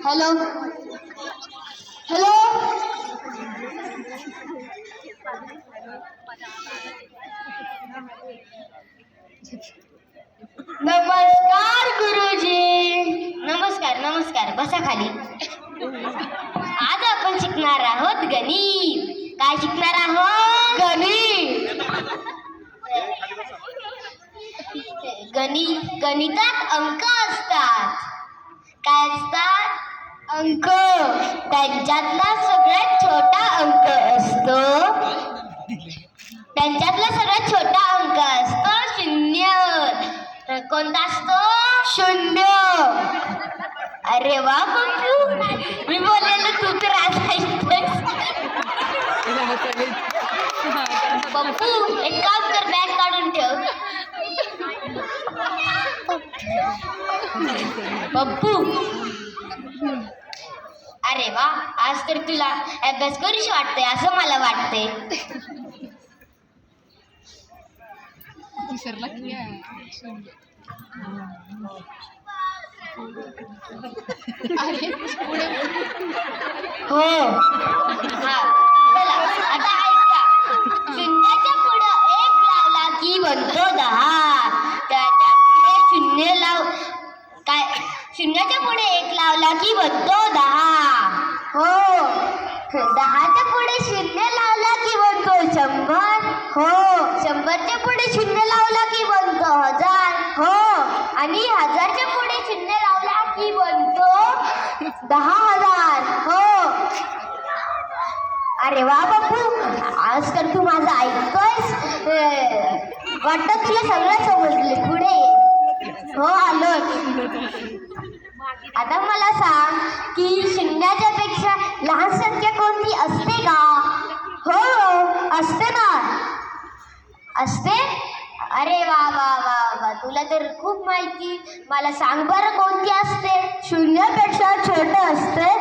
Hello hello नमस्कार गुरुजी. नमस्कार नमस्कार, बसा खाली. आज आपण शिकणार आहोत गणित. काय शिकणार आहोत? गणित. गणितात अंक असतात. काय असतात? अंक. त्यांच्यातला सगळ्यात छोटा अंक असतो. शून्य. कोणता असतो? शून्य. अरे वा बंधू, मी बोललेलं तू तर पप्पू, एक काम कर, बॅग काढून ठेव. पप्पू, अरे वा, आज तर तुला अभ्यास करूशी वाटते असं मला वाटते. हो हा, चला आता ऐका. शून्याच्या पुढे एक लावला की बनतो 10. त्याच्या पुढे शून्य लाव काय शून्याच्या पुढे एक लावला की बनतो 10. हो, 10च्या पुढे शून्य लावला की बनतो 100. हो, 100च्या पुढे शून्य लावला की बनतो 1000. हो, आणि 1000च्या पुढे शून्य लावला की बनतो 10,000. हो. अरे वा बापू, आज तर तू माझं ऐकतोयस. वाटतं तुला सगळं समजले. पुढे हो, आलोच. आता मला सांग की शून्याच्या पेक्षा लहान संख्या कोणती असते का? हो, असते ना. असते? अरे वा वा वा वा, तुला तर खूप माहिती. मला सांग बरं, कोणती असते? शून्यापेक्षा छोटं असते